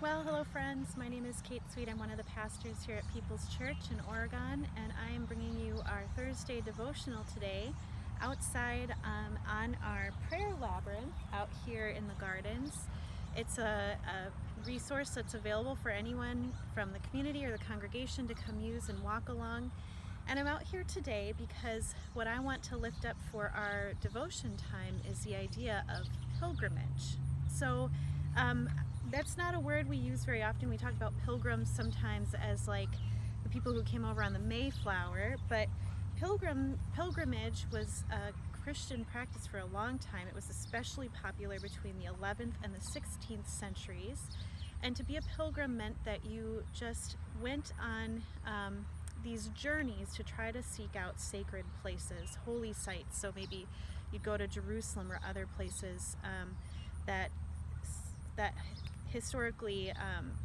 Well, hello friends. My name is Kate Sweet. I'm one of the pastors here at People's Church in Oregon, and I am bringing you our Thursday devotional today outside on our prayer labyrinth out here in the gardens. It's a resource that's available for anyone from the community or the congregation to come use and walk along. And I'm out here today because what I want to lift up for our devotion time is the idea of pilgrimage. So that's not a word we use very often. We talk about pilgrims sometimes as like the people who came over on the Mayflower, but pilgrimage was a Christian practice for a long time. It was especially popular between the 11th and the 16th centuries. And to be a pilgrim meant that you just went on these journeys to try to seek out sacred places, holy sites. So maybe you'd go to Jerusalem or other places that historically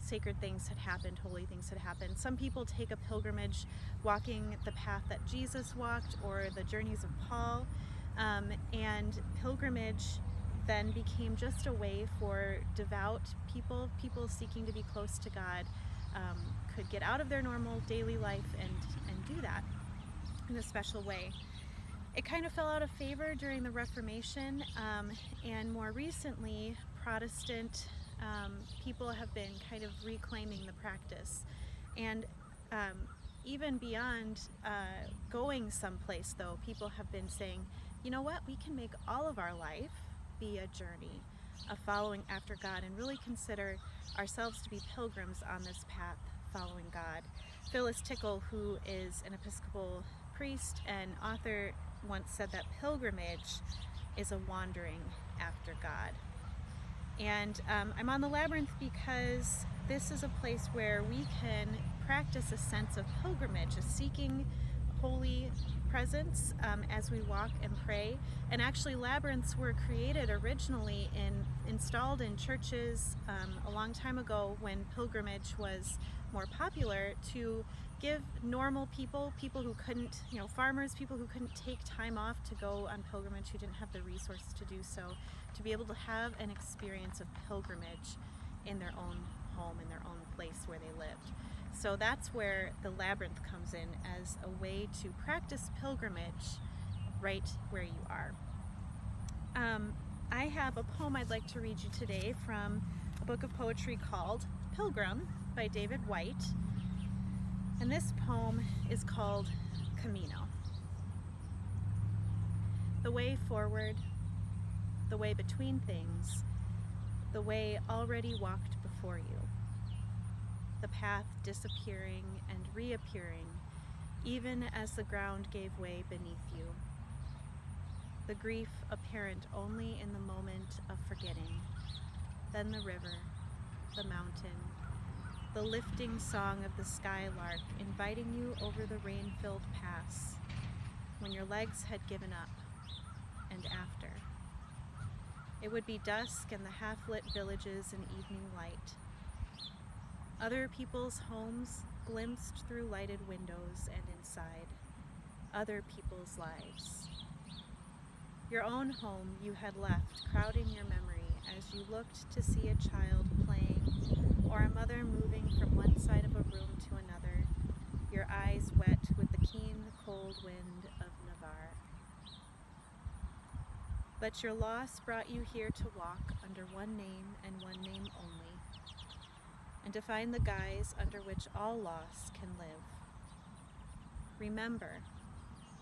sacred things had happened, holy things had happened. Some people take a pilgrimage walking the path that Jesus walked or the journeys of Paul, and pilgrimage then became just a way for devout people seeking to be close to God, could get out of their normal daily life and do that in a special way. It kind of fell out of favor during the Reformation, and more recently, Protestant people have been kind of reclaiming the practice. And even beyond going someplace, though, people have been saying, you know what, we can make all of our life be a journey of following after God and really consider ourselves to be pilgrims on this path following God. Phyllis Tickle, who is an Episcopal priest and author, once said that pilgrimage is a wandering after God. And I'm on the labyrinth because this is a place where we can practice a sense of pilgrimage, a seeking holy presence as we walk and pray. And actually, labyrinths were created originally installed in churches a long time ago when pilgrimage was more popular, to give normal people who couldn't, farmers, people who couldn't take time off to go on pilgrimage, who didn't have the resources to do so, to be able to have an experience of pilgrimage in their own home, in their own place where they lived. So that's where the labyrinth comes in as a way to practice pilgrimage right where you are. I have a poem I'd like to read you today from a book of poetry called Pilgrim by David White. And this poem is called Camino. The way forward, the way between things, the way already walked before you. The path disappearing and reappearing, even as the ground gave way beneath you. The grief apparent only in the moment of forgetting, then the river, the mountain, the lifting song of the skylark inviting you over the rain-filled pass, when your legs had given up, and after. It would be dusk and the half-lit villages in evening light. Other people's homes glimpsed through lighted windows and inside. Other people's lives. Your own home you had left crowding your memory as you looked to see a child playing or a mother moving from one side of a room to another, your eyes wet with the keen, cold wind of Navarre. But your loss brought you here to walk under one name and one name only, and to find the guise under which all loss can live. Remember,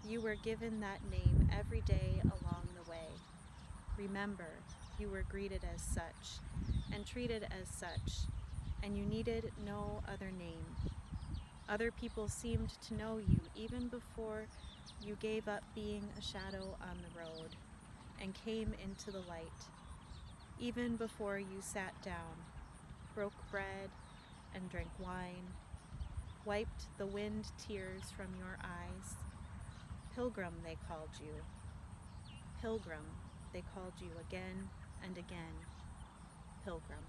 you were given that name every day along the way. Remember, you were greeted as such, and treated as such, and you needed no other name. Other people seemed to know you even before you gave up being a shadow on the road and came into the light, even before you sat down, broke bread and drank wine, wiped the wind tears from your eyes. Pilgrim, they called you. Pilgrim, they called you again and again. Pilgrim.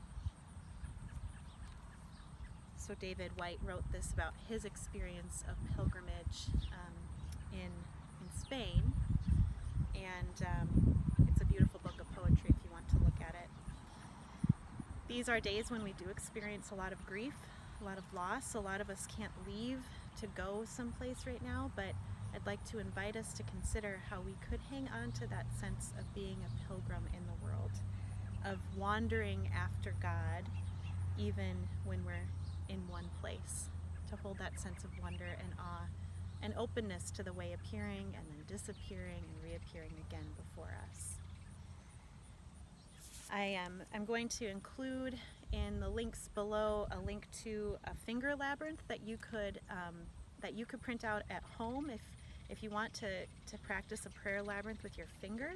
So David White wrote this about his experience of pilgrimage in Spain, and it's a beautiful book of poetry if you want to look at it. These are days when we do experience a lot of grief, a lot of loss. A lot of us can't leave to go someplace right now, but I'd like to invite us to consider how we could hang on to that sense of being a pilgrim in the world, of wandering after God even when we're in one place, to hold that sense of wonder and awe and openness to the way appearing and then disappearing and reappearing again before us. I'm going to include in the links below a link to a finger labyrinth that you could print out at home if you want to practice a prayer labyrinth with your finger.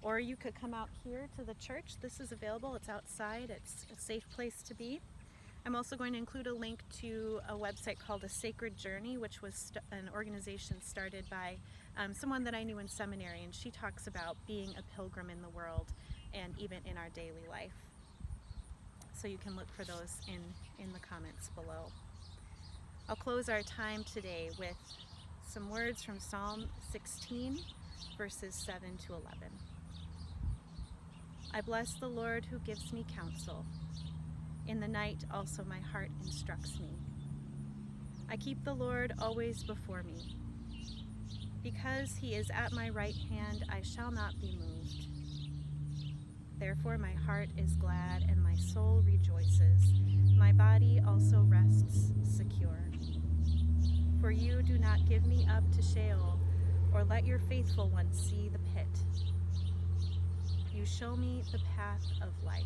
Or you could come out here to the church. This is available. It's outside. It's a safe place to be. I'm also going to include a link to a website called A Sacred Journey, which was an organization started by someone that I knew in seminary, and she talks about being a pilgrim in the world and even in our daily life. So you can look for those in the comments below. I'll close our time today with some words from Psalm 16, verses 7 to 11. I bless the Lord who gives me counsel. In the night also my heart instructs me. I keep the Lord always before me. Because he is at my right hand, I shall not be moved. Therefore my heart is glad and my soul rejoices. My body also rests secure. For you do not give me up to Sheol, or let your faithful one see the pit. You show me the path of life.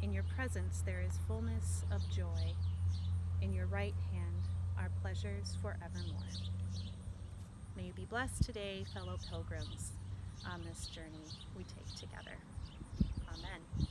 In your presence there is fullness of joy. In your right hand are pleasures forevermore. May you be blessed today, fellow pilgrims, on this journey we take together. Amen.